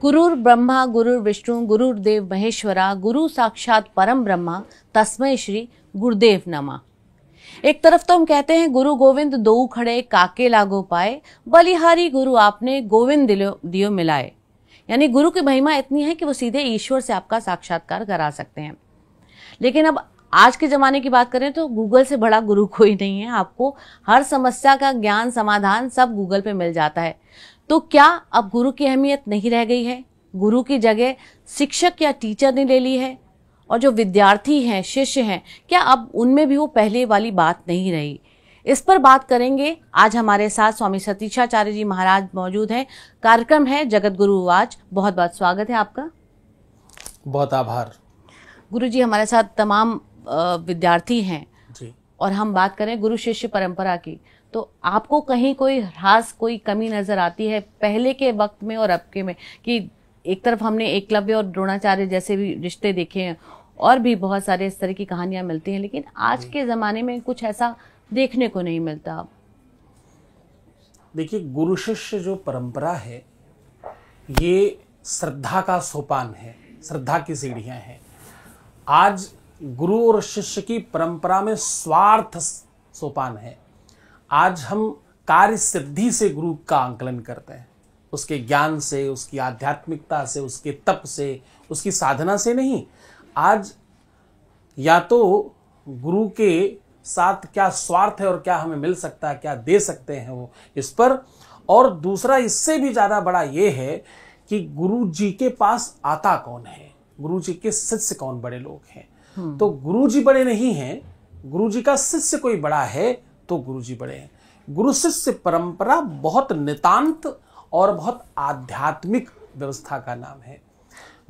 गुरुर् ब्रह्मा गुरुर्विष्णु गुरुर्देव महेश्वरा गुरु साक्षात परम ब्रह्मा तस्मै श्री गुरुदेव नमः। एक तरफ तो हम कहते हैं गुरु गोविंद दो खड़े काके लागो पाए, बलिहारी गुरु आपने गोविंद दियो मिलाए। यानी गुरु की महिमा इतनी है कि वो सीधे ईश्वर से आपका साक्षात्कार करा सकते हैं। लेकिन अब आज के ज़माने की बात करें तो गूगल से बड़ा गुरु कोई नहीं है। आपको हर समस्या का ज्ञान समाधान सब गूगल पे मिल जाता है। तो क्या अब गुरु की अहमियत नहीं रह गई है? गुरु की जगह शिक्षक या टीचर ने ले ली है? और जो विद्यार्थी हैं, शिष्य हैं, क्या अब उनमें भी वो पहले वाली बात नहीं रही? इस पर बात करेंगे। आज हमारे साथ स्वामी सतीशाचार्य जी महाराज मौजूद हैं। कार्यक्रम है जगत गुरु आज। बहुत बहुत स्वागत है आपका। बहुत आभार। गुरु जी, हमारे साथ तमाम विद्यार्थी हैं जी। और हम बात करें गुरु शिष्य परंपरा की, तो आपको कहीं कोई खास कोई कमी नजर आती है पहले के वक्त में और अब के में? कि एक तरफ हमने एकलव्य और द्रोणाचार्य जैसे भी रिश्ते देखे हैं और भी बहुत सारे इस तरह की कहानियां मिलती हैं, लेकिन आज के ज़माने में कुछ ऐसा देखने को नहीं मिलता। देखिए, गुरु शिष्य जो परंपरा है ये श्रद्धा का सोपान है, श्रद्धा की सीढ़ियां हैं। आज गुरु और शिष्य की परंपरा में स्वार्थ सोपान है। आज हम कार्य सिद्धि से गुरु का आंकलन करते हैं, उसके ज्ञान से, उसकी आध्यात्मिकता से, उसके तप से, उसकी साधना से नहीं। आज या तो गुरु के साथ क्या स्वार्थ है और क्या हमें मिल सकता है, क्या दे सकते हैं वो इस पर, और दूसरा इससे भी ज़्यादा बड़ा ये है कि गुरु जी के पास आता कौन है, गुरु जी के शिष्य कौन बड़े लोग हैं। तो गुरु जी बड़े नहीं हैं, गुरु जी का शिष्य कोई बड़ा है तो गुरु जी बड़े हैं। गुरु शिष्य परंपरा बहुत नितांत और बहुत आध्यात्मिक व्यवस्था का नाम है।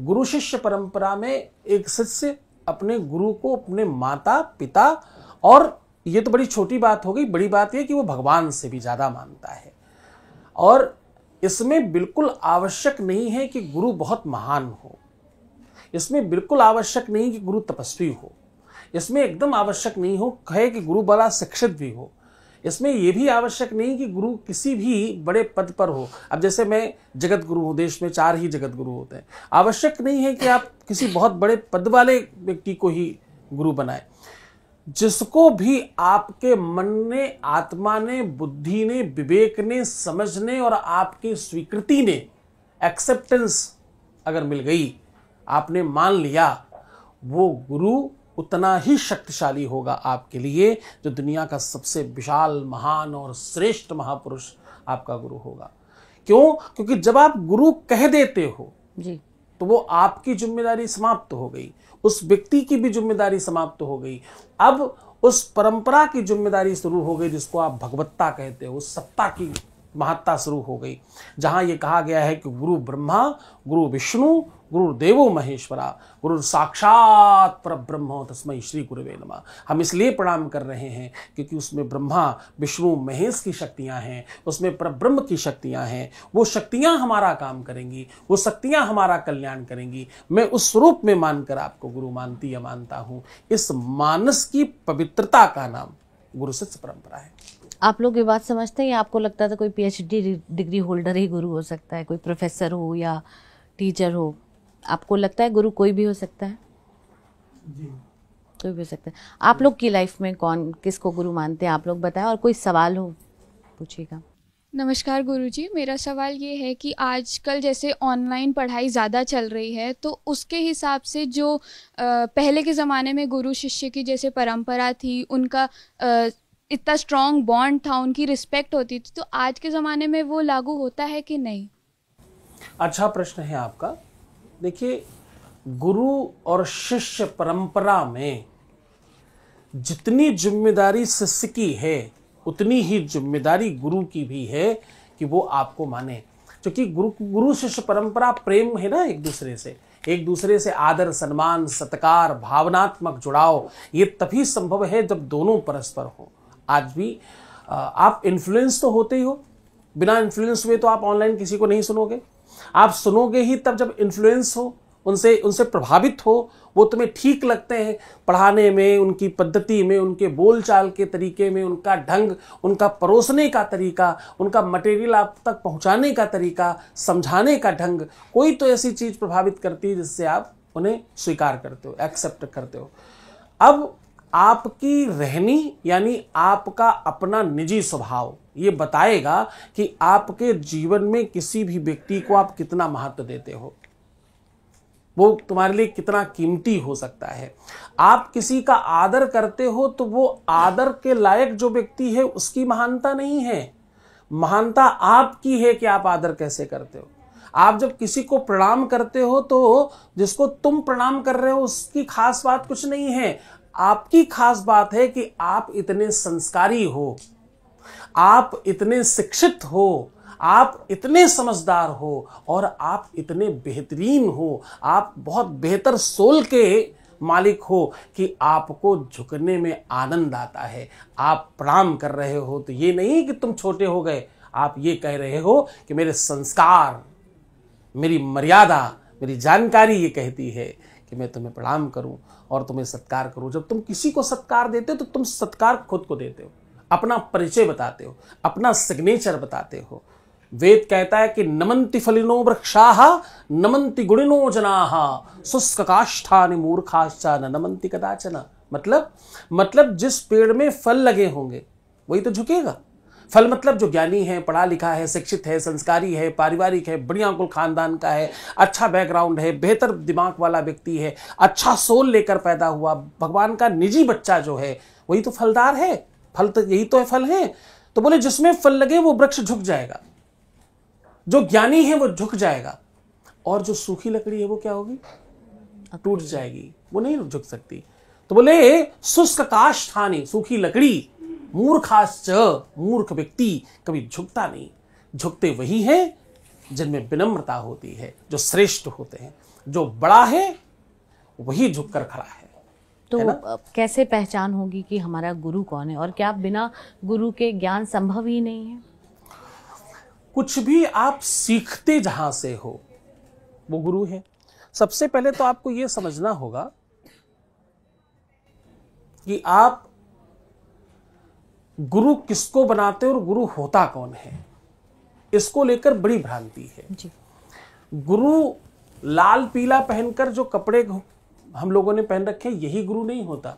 गुरु शिष्य परंपरा में एक शिष्य अपने गुरु को अपने माता पिता, और ये तो बड़ी छोटी बात हो गई, बड़ी बात यह कि वो भगवान से भी ज्यादा मानता है। और इसमें बिल्कुल आवश्यक नहीं है कि गुरु बहुत महान हो, इसमें बिल्कुल आवश्यक नहीं कि गुरु तपस्वी हो, इसमें एकदम आवश्यक नहीं हो कहे कि गुरु बड़ा शिक्षित भी हो, इसमें यह भी आवश्यक नहीं कि गुरु किसी भी बड़े पद पर हो। अब जैसे मैं जगत गुरु हूँ, देश में 4 ही जगत गुरु होते हैं। आवश्यक नहीं है कि आप किसी बहुत बड़े पद वाले व्यक्ति को ही गुरु बनाए। जिसको भी आपके मन ने, आत्मा ने, बुद्धि ने, विवेक ने, समझने और आपकी स्वीकृति ने, एक्सेप्टेंस अगर मिल गई, आपने मान लिया, वो गुरु उतना ही शक्तिशाली होगा आपके लिए जो दुनिया का सबसे विशाल, महान और श्रेष्ठ महापुरुष आपका गुरु होगा। क्यों? क्योंकि जब आप गुरु कह देते हो जी, तो वो आपकी जिम्मेदारी समाप्त हो गई, उस व्यक्ति की भी जिम्मेदारी समाप्त हो गई। अब उस परंपरा की जिम्मेदारी शुरू हो गई जिसको आप भगवत्ता कहते हो, उस सत्ता की महत्ता शुरू हो गई, जहां ये कहा गया है कि गुरु ब्रह्मा गुरु विष्णु गुरुदेवो महेश्वरा गुरु साक्षात परब्रह्म तस्मै श्री गुरुवे नमः। हम इसलिए प्रणाम कर रहे हैं क्योंकि उसमें ब्रह्मा विष्णु महेश की शक्तियां हैं, उसमें परब्रह्म की शक्तियां हैं। वो शक्तियां हमारा काम करेंगी, वो शक्तियां हमारा कल्याण करेंगी। मैं उस स्वरूप में मानकर आपको गुरु मानती या मानता हूं। इस मानस की पवित्रता का नाम गुरु शिष्य परंपरा है। आप लोग ये बात समझते हैं या आपको लगता था कोई PhD डिग्री होल्डर ही गुरु हो सकता है, कोई प्रोफेसर हो या टीचर हो? आपको लगता है गुरु कोई भी हो सकता है? जी, कोई भी हो सकता है। आप लोग की लाइफ में कौन किसको गुरु मानते हैं, आप लोग बताएं। और कोई सवाल हो पूछिएगा। नमस्कार गुरुजी, मेरा सवाल ये है कि आजकल जैसे ऑनलाइन पढ़ाई ज़्यादा चल रही है, तो उसके हिसाब से जो पहले के ज़माने में गुरु शिष्य की जैसे परंपरा थी, उनका इतना स्ट्रॉन्ग बॉन्ड था, उनकी रिस्पेक्ट होती थी, तो आज के ज़माने में वो लागू होता है कि नहीं? अच्छा प्रश्न है आपका। देखिए, गुरु और शिष्य परंपरा में जितनी जिम्मेदारी शिष्य की है उतनी ही जिम्मेदारी गुरु की भी है कि वो आपको माने। क्योंकि गुरु शिष्य परंपरा प्रेम है ना, एक दूसरे से आदर, सम्मान, सत्कार, भावनात्मक जुड़ाव, ये तभी संभव है जब दोनों परस्पर हो। आज भी आप इन्फ्लुएंस तो होते ही हो, बिना इन्फ्लुएंस हुए तो आप ऑनलाइन किसी को नहीं सुनोगे। आप सुनोगे ही तब जब इन्फ्लुएंस हो, उनसे उनसे प्रभावित हो, वो तुम्हें ठीक लगते हैं पढ़ाने में, उनकी पद्धति में, उनके बोलचाल के तरीके में, उनका ढंग, उनका परोसने का तरीका, उनका मटेरियल आप तक पहुंचाने का तरीका, समझाने का ढंग, कोई तो ऐसी चीज प्रभावित करती है जिससे आप उन्हें स्वीकार करते हो, एक्सेप्ट करते हो। अब आपकी रहनी यानी आपका अपना निजी स्वभाव ये बताएगा कि आपके जीवन में किसी भी व्यक्ति को आप कितना महत्व देते हो, वो तुम्हारे लिए कितना कीमती हो सकता है। आप किसी का आदर करते हो तो वो आदर के लायक जो व्यक्ति है उसकी महानता नहीं है, महानता आपकी है कि आप आदर कैसे करते हो। आप जब किसी को प्रणाम करते हो तो जिसको तुम प्रणाम कर रहे हो उसकी खास बात कुछ नहीं है, आपकी खास बात है कि आप इतने संस्कारी हो, आप इतने शिक्षित हो, आप इतने समझदार हो और आप इतने बेहतरीन हो, आप बहुत बेहतर सोल के मालिक हो कि आपको झुकने में आनंद आता है। आप प्रणाम कर रहे हो तो ये नहीं कि तुम छोटे हो गए, आप ये कह रहे हो कि मेरे संस्कार, मेरी मर्यादा, मेरी जानकारी ये कहती है कि मैं तुम्हें प्रणाम करूं और तुम्हें सत्कार करूं। जब तुम किसी को सत्कार देते हो तो तुम सत्कार खुद को देते हो, अपना परिचय बताते हो, अपना सिग्नेचर बताते हो। वेद कहता है कि नमन्ति फलिनो वृक्षाः नमन्ति गुणिनो जनाः शुष्क काष्ठानि मूर्खाश्च न नमन्ति कदाचन। मतलब जिस पेड़ में फल लगे होंगे वही तो झुकेगा। फल मतलब जो ज्ञानी है, पढ़ा लिखा है, शिक्षित है, संस्कारी है, पारिवारिक है, बढ़िया कुल खानदान का है, अच्छा बैकग्राउंड है, बेहतर दिमाग वाला व्यक्ति है, अच्छा सोल लेकर पैदा हुआ, भगवान का निजी बच्चा जो है वही तो फलदार है। फल तो यही तो है, फल है। तो बोले जिसमें फल लगे वो वृक्ष झुक जाएगा, जो ज्ञानी है वो झुक जाएगा, और जो सूखी लकड़ी है वो क्या होगी, टूट जाएगी, वो नहीं झुक सकती। तो बोले शुष्क काष्ठानि, सूखी लकड़ी, मूर्खाश्च, मूर्ख व्यक्ति कभी झुकता नहीं। झुकते वही हैं जिनमें विनम्रता होती है, जो श्रेष्ठ होते हैं, जो बड़ा है वही झुककर खड़ा है। तो कैसे पहचान होगी कि हमारा गुरु कौन है, और क्या बिना गुरु के ज्ञान संभव ही नहीं है? कुछ भी आप सीखते जहां से हो वो गुरु है। सबसे पहले तो आपको यह समझना होगा कि आप गुरु किसको बनाते हो और गुरु होता कौन है, इसको लेकर बड़ी भ्रांति है जी। गुरु लाल पीला पहनकर जो कपड़े हम लोगों ने पहन रखे हैं यही गुरु नहीं होता,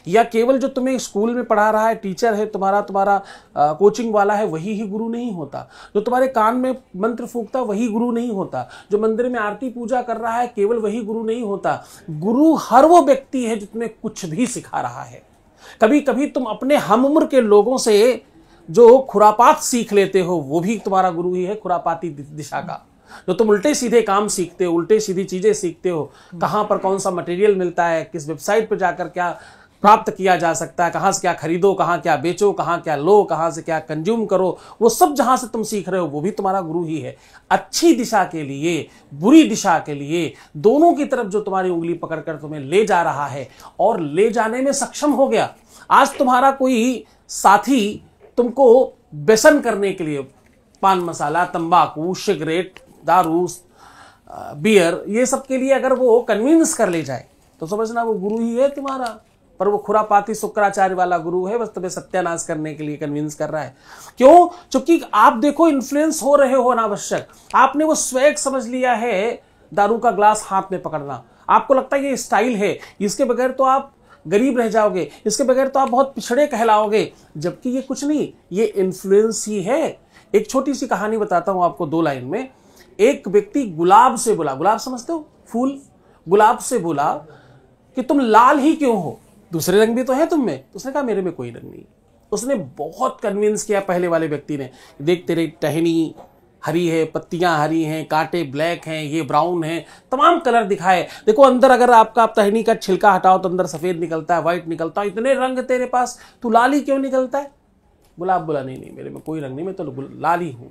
या केवल जो तुम्हें स्कूल में पढ़ा रहा है, टीचर है तुम्हारा कोचिंग वाला है वही ही गुरु नहीं होता, जो तुम्हारे कान में मंत्र फूंकता वही गुरु नहीं होता, जो मंदिर में आरती पूजा कर रहा है केवल वही गुरु नहीं होता। गुरु हर वो व्यक्ति है जो तुम्हें कुछ भी सिखा रहा है। कभी कभी तुम अपने हम उम्र के लोगों से जो खुरापात सीख लेते हो वो भी तुम्हारा गुरु ही है, खुरापाती दिशा का। जो तुम उल्टे सीधे काम सीखते हो, उल्टे सीधी चीजें सीखते हो, कहां पर कौन सा मटेरियल मिलता है, किस वेबसाइट पर जाकर क्या प्राप्त किया जा सकता है, कहां से क्या खरीदो, कहां क्या बेचो, कहां क्या लो, कहां से क्या कंज्यूम करो, वो सब जहां से तुम सीख रहे हो वो भी तुम्हारा गुरु ही है। अच्छी दिशा के लिए, बुरी दिशा के लिए, दोनों की तरफ जो तुम्हारी उंगली पकड़कर तुम्हें ले जा रहा है और ले जाने में सक्षम हो गया। आज तुम्हारा कोई साथी तुमको व्यसन करने के लिए पान मसाला, तंबाकू, सिगरेट, दारू, बियर, ये सब के लिए अगर वो कन्विंस कर ले जाए तो समझना वो गुरु ही है तुम्हारा। पर वो खुरापाती शुक्राचार्य वाला गुरु है, बस तुम्हें सत्यानाश करने के लिए कन्विंस कर रहा है। क्यों? क्योंकि आप देखो इन्फ्लुएंस हो रहे हो अनावश्यक। आपने वो स्वैग समझ लिया है दारू का ग्लास हाथ में पकड़ना। आपको लगता है ये स्टाइल है, इसके बगैर तो आप गरीब रह जाओगे, इसके बगैर तो आप बहुत पिछड़े कहलाओगे, जबकि ये कुछ नहीं, ये इन्फ्लुएंस ही है। एक छोटी सी कहानी बताता हूं आपको 2 लाइन में। एक व्यक्ति गुलाब से बोला, गुलाब समझते हो, फूल, गुलाब से बोला कि तुम लाल ही क्यों हो, दूसरे रंग भी तो है तुम में। तो उसने कहा मेरे में कोई रंग नहीं। उसने बहुत कन्विंस किया पहले वाले व्यक्ति ने, देख तेरी टहनी हरी है, पत्तियां हरी हैं, कांटे ब्लैक हैं, ये ब्राउन है, तमाम कलर दिखाए। देखो अंदर अगर आपका टहनी का छिलका हटाओ तो अंदर सफेद निकलता है, व्हाइट निकलता है, इतने रंग तेरे पास, तू लाल ही क्यों निकलता है? गुलाब बोला नहीं मेरे में कोई रंग नहीं, मैं तो लाल ही हूं।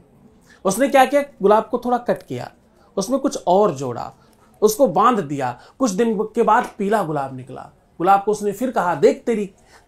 उसने क्या किया, गुलाब को थोड़ा कट किया, उसमें कुछ और जोड़ा, उसको बांध दिया, कुछ दिन के बाद पीला गुलाब निकला। गुलाब को उसने फिर कहा, देख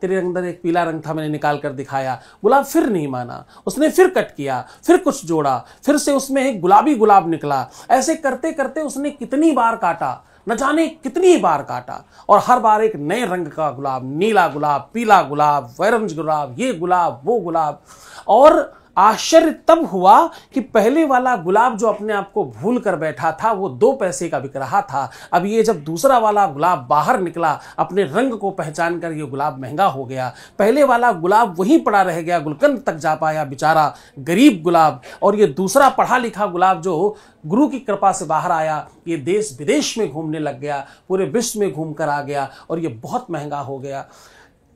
तेरे अंदर एक पीला रंग था, मैंने निकाल कर दिखाया। गुलाब फिर नहीं माना, उसने फिर कट किया, फिर कुछ जोड़ा, फिर से उसमें एक गुलाबी गुलाब निकला। ऐसे करते करते उसने कितनी बार काटा, न जाने कितनी बार काटा, और हर बार एक नए रंग का गुलाब, नीला गुलाब, पीला गुलाब, ऑरेंज गुलाब, ये गुलाब, वो गुलाब। और आश्चर्य तब हुआ कि पहले वाला गुलाब जो अपने आप को भूल कर बैठा था वो 2 पैसे का बिक रहा था। अब ये जब दूसरा वाला गुलाब बाहर निकला, अपने रंग को पहचान कर, ये गुलाब महंगा हो गया। पहले वाला गुलाब वहीं पड़ा रह गया, गुलकंद तक जा पाया बेचारा गरीब गुलाब। और ये दूसरा पढ़ा लिखा गुलाब जो गुरु की कृपा से बाहर आया, ये देश विदेश में घूमने लग गया, पूरे विश्व में घूम कर आ गया, और ये बहुत महंगा हो गया।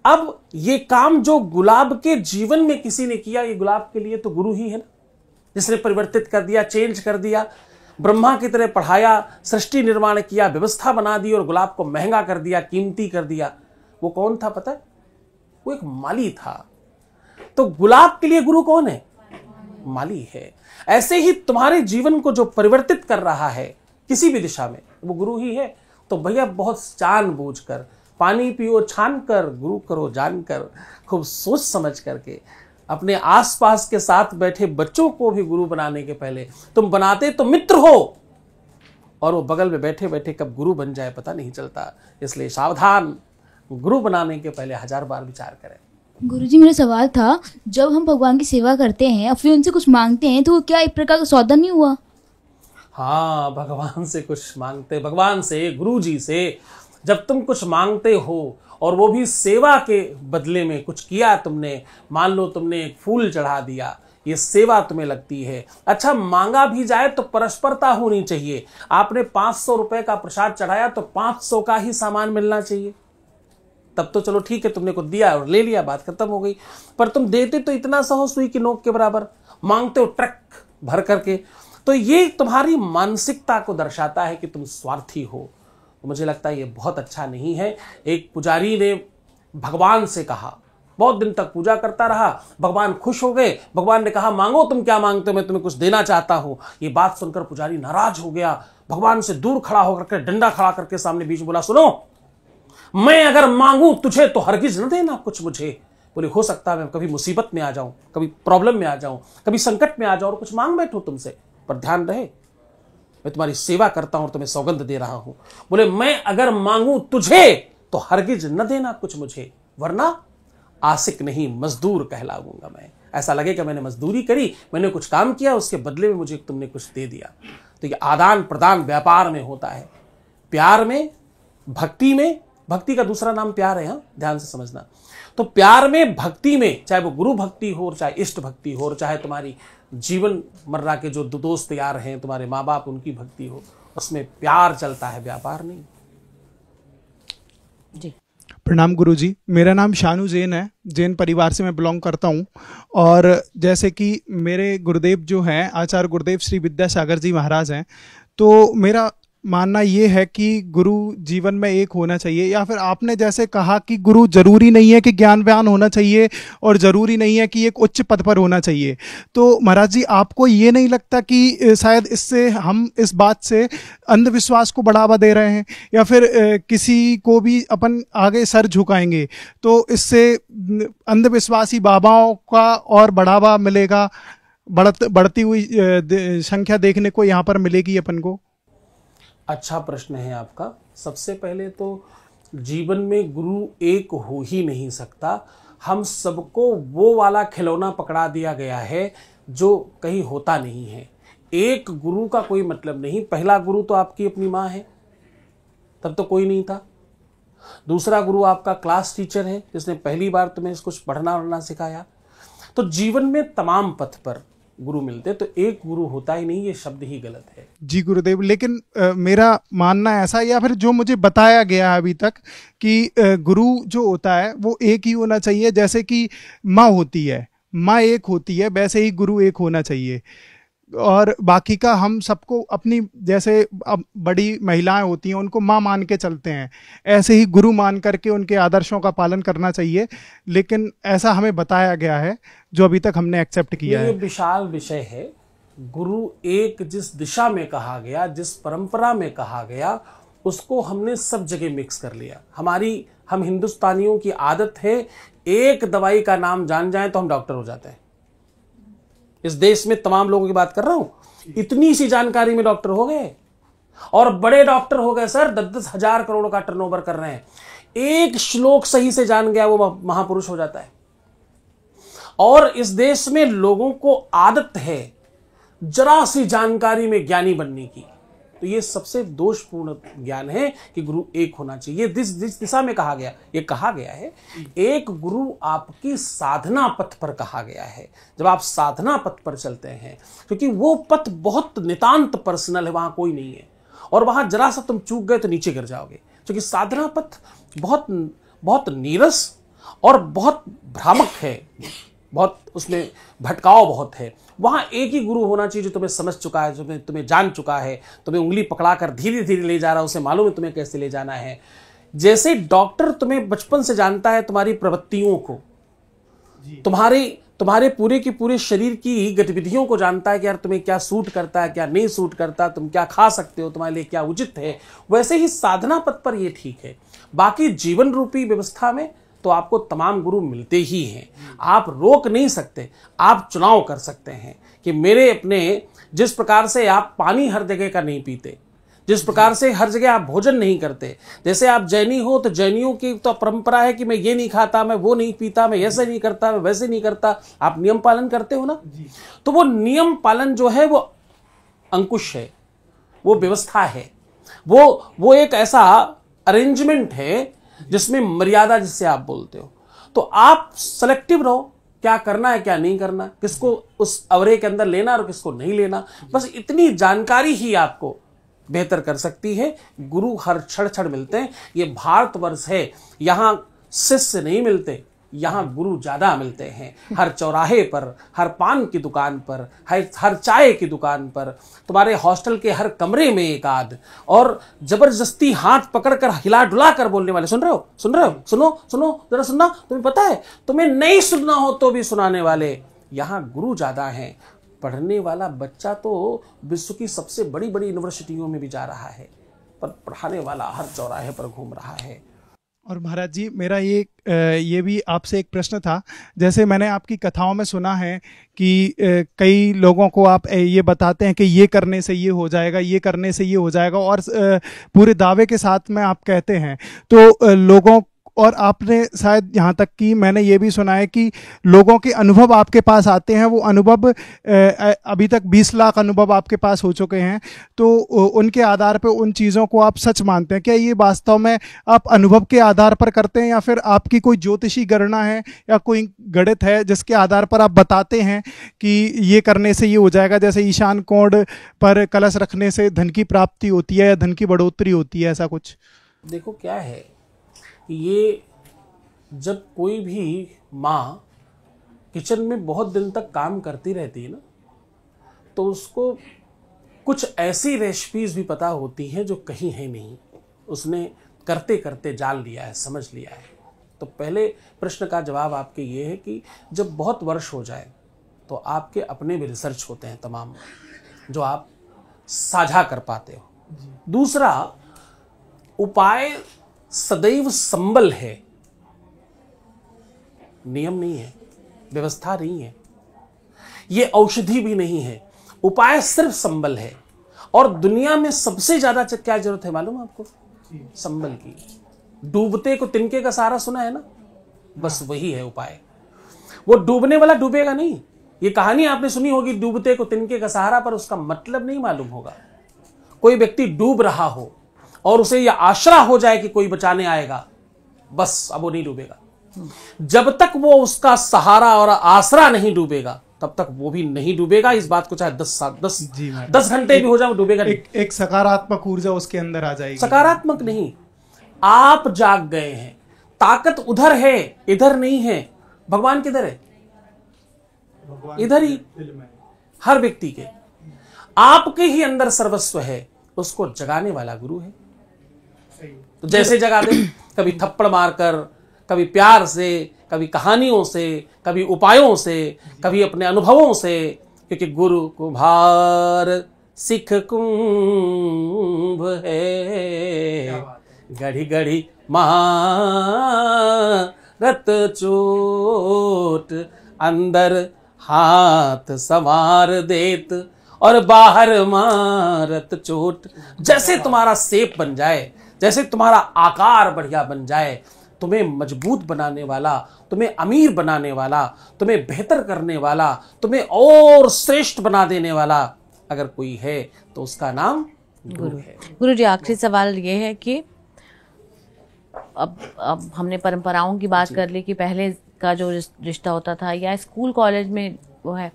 अब ये काम जो गुलाब के जीवन में किसी ने किया, ये गुलाब के लिए तो गुरु ही है ना, जिसने परिवर्तित कर दिया, चेंज कर दिया, ब्रह्मा की तरह पढ़ाया, सृष्टि निर्माण किया, व्यवस्था बना दी और गुलाब को महंगा कर दिया, कीमती कर दिया। वो कौन था पता है? वो एक माली था। तो गुलाब के लिए गुरु कौन है? माली है। ऐसे ही तुम्हारे जीवन को जो परिवर्तित कर रहा है किसी भी दिशा में, वो गुरु ही है। तो भैया बहुत जानबूझ कर, पानी पियो छान कर, गुरु करो जान कर, खूब सोच समझ करके अपने आसपास के साथ बैठे बच्चों को भी गुरु बनाने के पहले, तुम बनाते तो मित्र हो, और वो बगल में बैठे बैठे कब गुरु बन जाए पता नहीं चलता। इसलिए सावधान, गुरु बनाने के पहले 1000 बार विचार करें। गुरुजी, मेरा सवाल था, जब हम भगवान की सेवा करते हैं और फिर उनसे कुछ मांगते हैं तो वो क्या एक प्रकार का सौदा नहीं हुआ? हाँ, भगवान से कुछ मांगते, भगवान से, गुरु जी से जब तुम कुछ मांगते हो और वो भी सेवा के बदले में कुछ किया तुमने, मान लो तुमने एक फूल चढ़ा दिया, ये सेवा तुम्हें लगती है। अच्छा, मांगा भी जाए तो परस्परता होनी चाहिए। आपने 500 रुपए का प्रसाद चढ़ाया तो 500 का ही सामान मिलना चाहिए, तब तो चलो ठीक है, तुमने कुछ दिया और ले लिया, बात खत्म हो गई। पर तुम देते तो इतना सा हो सुई की नोक के बराबर, मांगते हो ट्रक भर करके। तो ये तुम्हारी मानसिकता को दर्शाता है कि तुम स्वार्थी हो। तो मुझे लगता है ये बहुत अच्छा नहीं है। एक पुजारी ने भगवान से कहा, बहुत दिन तक पूजा करता रहा, भगवान खुश हो गए, भगवान ने कहा मांगो तुम क्या मांगते हो, मैं तुम्हें कुछ देना चाहता हूं। ये बात सुनकर पुजारी नाराज हो गया, भगवान से दूर खड़ा होकर के डंडा खड़ा करके सामने बीच में बोला, सुनो, मैं अगर मांगू तुझे तो हरगिज न देना कुछ मुझे। बोले हो सकता है मैं कभी मुसीबत में आ जाऊं, कभी प्रॉब्लम में आ जाऊं, कभी संकट में आ जाऊं और कुछ मांग बैठूं तुमसे, पर ध्यान रहे मैं तुम्हारी सेवा करता हूं और तुम्हें सौगंध दे रहा हूं। बोले मैं अगर मांगू तुझे तो हरगिज न देना कुछ मुझे, वरना आशिक नहीं मजदूर कहलाऊंगा मैं। ऐसा लगेगा मैंने मजदूरी करी, मैंने कुछ काम किया, उसके बदले में मुझे तुमने कुछ दे दिया। तो ये आदान प्रदान व्यापार में होता है, प्यार में, भक्ति में। भक्ति का दूसरा नाम प्यार है, हाँ, ध्यान से समझना। तो प्यार में, भक्ति में, चाहे वो गुरु भक्ति हो, चाहे इष्ट भक्ति हो, चाहे तुम्हारी जीवन मर्रा के जो दोस्त यार हैं, तुम्हारे माँ बाप, उनकी भक्ति हो, उसमें प्यार चलता है, व्यापार नहीं। जी प्रणाम गुरुजी, मेरा नाम शानू जैन है, जैन परिवार से मैं बिलोंग करता हूँ। और जैसे कि मेरे गुरुदेव जो हैं, आचार्य गुरुदेव श्री विद्यासागर जी महाराज हैं, तो मेरा मानना ये है कि गुरु जीवन में एक होना चाहिए। या फिर आपने जैसे कहा कि गुरु जरूरी नहीं है कि ज्ञानवान होना चाहिए और जरूरी नहीं है कि एक उच्च पद पर होना चाहिए। तो महाराज जी, आपको ये नहीं लगता कि शायद इससे हम इस बात से अंधविश्वास को बढ़ावा दे रहे हैं, या फिर किसी को भी अपन आगे सर झुकाएंगे तो इससे अंधविश्वासी बाबाओं का और बढ़ावा मिलेगा, बढ़ती हुई संख्या देखने को यहाँ पर मिलेगी अपन को? अच्छा प्रश्न है आपका। सबसे पहले तो जीवन में गुरु एक हो ही नहीं सकता। हम सबको वो वाला खिलौना पकड़ा दिया गया है जो कहीं होता नहीं है। एक गुरु का कोई मतलब नहीं। पहला गुरु तो आपकी अपनी माँ है, तब तो कोई नहीं था। दूसरा गुरु आपका क्लास टीचर है जिसने पहली बार तुम्हें कुछ पढ़ना वढ़ना सिखाया। तो जीवन में तमाम पथ पर गुरु मिलते, तो एक गुरु होता ही नहीं, ये शब्द ही गलत है। जी गुरुदेव, लेकिन मेरा मानना ऐसा, या फिर जो मुझे बताया गया है अभी तक, कि गुरु जो होता है वो एक ही होना चाहिए। जैसे कि माँ होती है, माँ एक होती है, वैसे ही गुरु एक होना चाहिए। और बाकी का हम सबको अपनी, जैसे अब बड़ी महिलाएं होती हैं उनको माँ मान के चलते हैं, ऐसे ही गुरु मान करके उनके आदर्शों का पालन करना चाहिए। लेकिन ऐसा हमें बताया गया है जो अभी तक हमने एक्सेप्ट किया है। ये विशाल विषय है। गुरु एक जिस दिशा में कहा गया, जिस परंपरा में कहा गया, उसको हमने सब जगह मिक्स कर लिया। हम हिंदुस्तानियों की आदत है, एक दवाई का नाम जान जाए तो हम डॉक्टर हो जाते हैं। इस देश में तमाम लोगों की बात कर रहा हूं, इतनी सी जानकारी में डॉक्टर हो गए, और बड़े डॉक्टर हो गए सर, 10-10 हजार करोड़ का टर्नओवर कर रहे हैं। एक श्लोक सही से जान गया वो महापुरुष हो जाता है। और इस देश में लोगों को आदत है जरा सी जानकारी में ज्ञानी बनने की। तो ये सबसे दोषपूर्ण ज्ञान है कि गुरु एक होना चाहिए। जिस दिशा में कहा गया, ये कहा गया है एक गुरु आपकी साधना पथ पर कहा गया है। जब आप साधना पथ पर चलते हैं, क्योंकि वो पथ बहुत नितांत पर्सनल है, वहां कोई नहीं है, और वहां जरा सा तुम चूक गए तो नीचे गिर जाओगे। क्योंकि साधना पथ बहुत बहुत नीरस और बहुत भ्रामक है, बहुत उसमें भटकाव बहुत है। वहां एक ही गुरु होना चाहिए जो तुम्हें समझ चुका है, जो तुम्हें जान चुका है, तुम्हें उंगली पकड़ाकर धीरे धीरे ले जा रहा है, उसे मालूम है तुम्हें कैसे ले जाना है। जैसे डॉक्टर तुम्हें बचपन से जानता है, तुम्हारी प्रवृत्तियों को, तुम्हारे पूरे की पूरे शरीर की गतिविधियों को जानता है कि यार तुम्हें क्या सूट करता है, क्या नहीं सूट करता, तुम क्या खा सकते हो, तुम्हारे लिए क्या उचित है। वैसे ही साधना पथ पर ये ठीक है। बाकी जीवन रूपी व्यवस्था में तो आपको तमाम गुरु मिलते ही हैं। आप रोक नहीं सकते, आप चुनाव कर सकते हैं कि मेरे अपने, जिस प्रकार से आप पानी हर जगह का नहीं पीते, जिस प्रकार से हर जगह आप भोजन नहीं करते, जैसे आप जैनी हो तो जैनियों की तो परंपरा है कि मैं ये नहीं खाता, मैं वो नहीं पीता, मैं ऐसे नहीं करता, मैं वैसे नहीं करता। आप नियम पालन करते हो ना, तो वो नियम पालन जो है वो अंकुश है, वो व्यवस्था है, वो एक ऐसा अरेंजमेंट है जिसमें मर्यादा, जिससे आप बोलते हो। तो आप सेलेक्टिव रहो, क्या करना है क्या नहीं करना, किसको उस अवरे के अंदर लेना और किसको नहीं लेना। बस इतनी जानकारी ही आपको बेहतर कर सकती है। गुरु हर क्षण क्षण मिलते हैं। ये भारतवर्ष है, यहां शिष्य नहीं मिलते, यहां गुरु ज्यादा मिलते हैं। हर चौराहे पर, हर पान की दुकान पर, हर चाय की दुकान पर, तुम्हारे हॉस्टल के हर कमरे में एक आध, और जबरदस्ती हाथ पकड़कर हिला डुला कर बोलने वाले। सुन रहे हो, सुनो जरा सुनना। तुम्हें पता है, तुम्हें नहीं सुनना हो तो भी सुनाने वाले यहां गुरु ज्यादा हैं। पढ़ने वाला बच्चा तो विश्व की सबसे बड़ी बड़ी यूनिवर्सिटियों में भी जा रहा है, पर पढ़ाने वाला हर चौराहे पर घूम रहा है। और महाराज जी, मेरा ये भी आपसे एक प्रश्न था। जैसे मैंने आपकी कथाओं में सुना है कि कई लोगों को आप ये बताते हैं कि ये करने से ये हो जाएगा, ये करने से ये हो जाएगा, और पूरे दावे के साथ में आप कहते हैं तो लोगों, और आपने शायद यहाँ तक कि मैंने ये भी सुना है कि लोगों के अनुभव आपके पास आते हैं, वो अनुभव अभी तक 20 लाख अनुभव आपके पास हो चुके हैं, तो उनके आधार पर उन चीज़ों को आप सच मानते हैं। क्या ये वास्तव में आप अनुभव के आधार पर करते हैं, या फिर आपकी कोई ज्योतिषी गणना है या कोई गणित है जिसके आधार पर आप बताते हैं कि ये करने से ये हो जाएगा? जैसे ईशान कोण पर कलश रखने से धन की प्राप्ति होती है या धन की बढ़ोतरी होती है, ऐसा कुछ? देखो क्या है, ये जब कोई भी माँ किचन में बहुत दिन तक काम करती रहती है ना, तो उसको कुछ ऐसी रेसिपीज भी पता होती हैं जो कहीं है नहीं, उसने करते करते जान लिया है, समझ लिया है। तो पहले प्रश्न का जवाब आपके ये है कि जब बहुत वर्ष हो जाए तो आपके अपने भी रिसर्च होते हैं तमाम, जो आप साझा कर पाते हो। दूसरा, उपाय सदैव संबल है, नियम नहीं है, व्यवस्था नहीं है, ये औषधि भी नहीं है। उपाय सिर्फ संबल है। और दुनिया में सबसे ज्यादा क्या जरूरत है मालूम आपको? संबल की। डूबते को तिनके का सहारा सुना है ना, बस वही है उपाय। वो डूबने वाला डूबेगा नहीं। ये कहानी आपने सुनी होगी, डूबते को तिनके का सहारा, पर उसका मतलब नहीं मालूम होगा। कोई व्यक्ति डूब रहा हो और उसे यह आशा हो जाए कि कोई बचाने आएगा, बस अब वो नहीं डूबेगा। जब तक वो उसका सहारा और आसरा नहीं डूबेगा, तब तक वो भी नहीं डूबेगा। इस बात को चाहे 10 घंटे भी हो जाए, वो डूबेगा नहीं। एक सकारात्मक ऊर्जा उसके अंदर आ जाएगी। सकारात्मक नहीं, आप जाग गए हैं, ताकत उधर है, इधर नहीं है। भगवान किधर है? इधर ही, हर व्यक्ति के, आपके ही अंदर सर्वस्व है। उसको जगाने वाला गुरु है। तो जैसे जगा दे, कभी थप्पड़ मारकर, कभी प्यार से, कभी कहानियों से, कभी उपायों से, कभी अपने अनुभवों से, क्योंकि गुरु कुम्हार सिख कुंभ है, घड़ी घड़ी मारत चोट, अंदर हाथ संवार देत और बाहर मारत चोट। जैसे तुम्हारा शेप बन जाए, जैसे तुम्हारा आकार बढ़िया बन जाए, तुम्हें मजबूत बनाने वाला, तुम्हें अमीर बनाने वाला, तुम्हें बेहतर करने वाला, तुम्हें और श्रेष्ठ बना देने वाला अगर कोई है तो उसका नाम गुरु है। गुरु जी, आखिरी सवाल ये है कि अब हमने परंपराओं की बात कर ली कि पहले का जो रिश्ता होता था या स्कूल कॉलेज में वो है,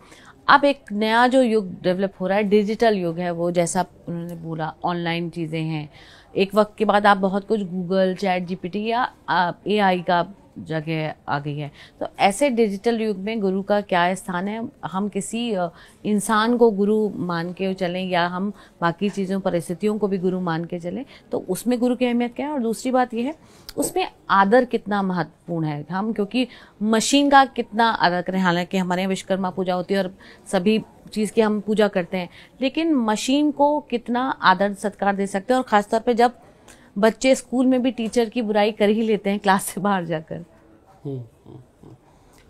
अब एक नया जो युग डेवलप हो रहा है, डिजिटल युग है वो, जैसा उन्होंने बोला ऑनलाइन चीज़ें हैं। एक वक्त के बाद आप बहुत कुछ गूगल, चैट जीपीटी या एआई का जगह आ गई है। तो ऐसे डिजिटल युग में गुरु का क्या स्थान है? हम किसी इंसान को गुरु मान के चलें या हम बाकी चीज़ों, परिस्थितियों को भी गुरु मान के चलें, तो उसमें गुरु की अहमियत क्या है? और दूसरी बात यह है, उसमें आदर कितना महत्वपूर्ण है? हम क्योंकि मशीन का कितना आदर करें, हालांकि हमारे यहाँ विश्वकर्मा पूजा होती है और सभी चीज़ की हम पूजा करते हैं, लेकिन मशीन को कितना आदर सत्कार दे सकते हैं? और ख़ासतौर पे जब बच्चे स्कूल में भी टीचर की बुराई कर ही लेते हैं क्लास से बाहर जाकर।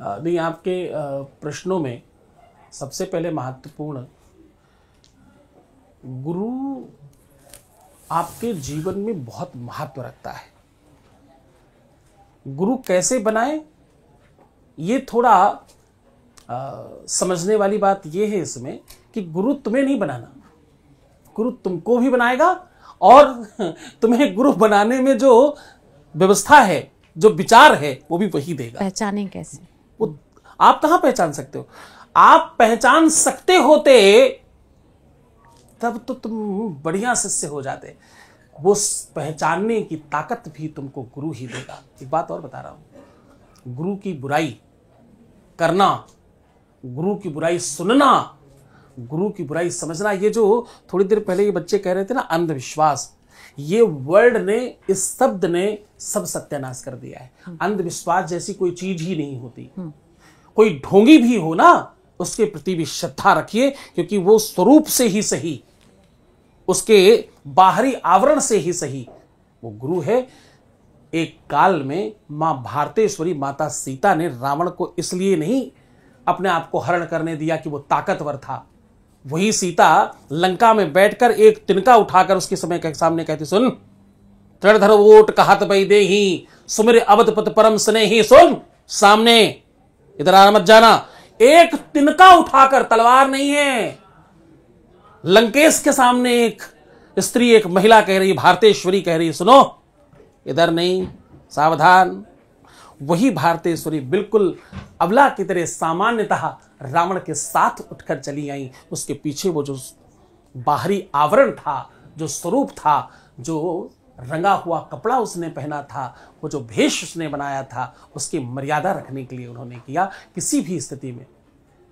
नहीं, आपके प्रश्नों में सबसे पहले महत्वपूर्ण, गुरु आपके जीवन में बहुत महत्व रखता है। गुरु कैसे बनाए, ये थोड़ा समझने वाली बात ये है इसमें कि गुरु तुम्हें नहीं बनाना, गुरु तुमको भी बनाएगा और तुम्हें गुरु बनाने में जो व्यवस्था है, जो विचार है, वो भी वही देगा। पहचानें कैसे? वो आप कहां पहचान सकते हो? आप पहचान सकते होते तब तो तुम बढ़िया शिष्य हो जाते। वो पहचानने की ताकत भी तुमको गुरु ही देगा। एक बात और बता रहा हूं, गुरु की बुराई करना, गुरु की बुराई सुनना, गुरु की बुराई समझना, ये जो थोड़ी देर पहले ये बच्चे कह रहे थे ना, अंधविश्वास, ये वर्ड ने, इस शब्द ने सब सत्यानाश कर दिया है। अंधविश्वास जैसी कोई चीज ही नहीं होती। कोई ढोंगी भी हो ना, उसके प्रति भी श्रद्धा रखिए, क्योंकि वो स्वरूप से ही सही, उसके बाहरी आवरण से ही सही वो गुरु है। एक काल में मां भारतेश्वरी, माता सीता ने रावण को इसलिए नहीं अपने आप को हरण करने दिया कि वो ताकतवर था। वही सीता लंका में बैठकर एक तिनका उठाकर उसके समय के सामने कहती, सुन, तृणधर वोट कहत बई देहि, सुमिर अवधपत परम स्नेही। सुन, सामने इधर आ मत जाना। एक तिनका उठाकर, तलवार नहीं है, लंकेश के सामने एक स्त्री, एक महिला कह रही, भारतेश्वरी कह रही, सुनो, इधर नहीं, सावधान। वही भारतेश्वरी बिल्कुल अबला की तरह सामान्यतः रावण के साथ उठकर चली आई। उसके पीछे वो जो बाहरी आवरण था, जो स्वरूप था, जो रंगा हुआ कपड़ा उसने पहना था, वो जो भेष उसने बनाया था, उसकी मर्यादा रखने के लिए उन्होंने किया, किसी भी स्थिति में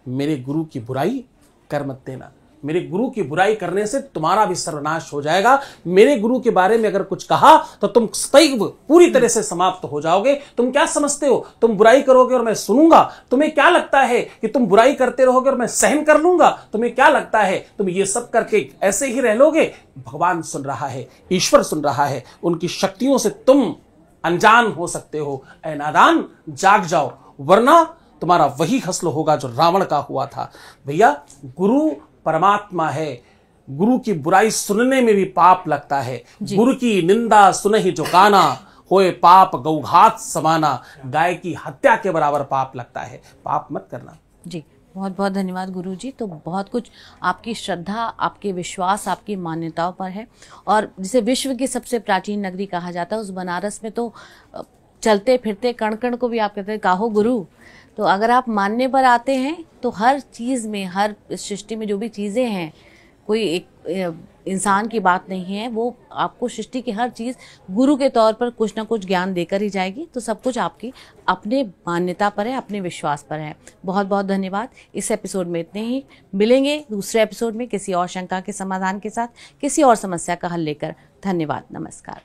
मेरे गुरु की बुराई कर मत देना। मेरे गुरु की बुराई करने से तुम्हारा भी सर्वनाश हो जाएगा। मेरे गुरु के बारे में अगर कुछ कहा तो तुम सदैव पूरी तरह से समाप्त हो जाओगे। तुम क्या समझते हो, तुम बुराई करोगे और मैं सुनूंगा? तुम्हें क्या लगता है कि तुम बुराई करते रहोगे और मैं सहन कर लूंगा? तुम्हें क्या लगता है तुम ये सब करके ऐसे ही रह लोगे? भगवान सुन रहा है, ईश्वर सुन रहा है, उनकी शक्तियों से तुम अनजान हो सकते हो। ऐ नादान, जाग जाओ, वरना तुम्हारा वही हस्ल होगा जो रावण का हुआ था। भैया, गुरु परमात्मा है। गुरु की बुराई सुनने में भी पाप लगता है। गुरु की निंदा सुनहि जो काना, होए पाप गौघात समाना। गाय की हत्या के बराबर पाप लगता है। पाप मत करना। जी, बहुत बहुत धन्यवाद गुरु जी। तो बहुत कुछ आपकी श्रद्धा, आपके विश्वास, आपकी मान्यताओं पर है। और जिसे विश्व की सबसे प्राचीन नगरी कहा जाता है, उस बनारस में तो चलते फिरते कण कण को भी आप कहते हैं काहो गुरु। तो अगर आप मानने पर आते हैं तो हर चीज़ में, हर सृष्टि में जो भी चीज़ें हैं, कोई एक इंसान की बात नहीं है, वो आपको सृष्टि की हर चीज़ गुरु के तौर पर कुछ ना कुछ ज्ञान देकर ही जाएगी। तो सब कुछ आपकी अपने मान्यता पर है, अपने विश्वास पर है। बहुत बहुत धन्यवाद। इस एपिसोड में इतने ही। मिलेंगे दूसरे एपिसोड में किसी और शंका के समाधान के साथ, किसी और समस्या का हल लेकर। धन्यवाद, नमस्कार।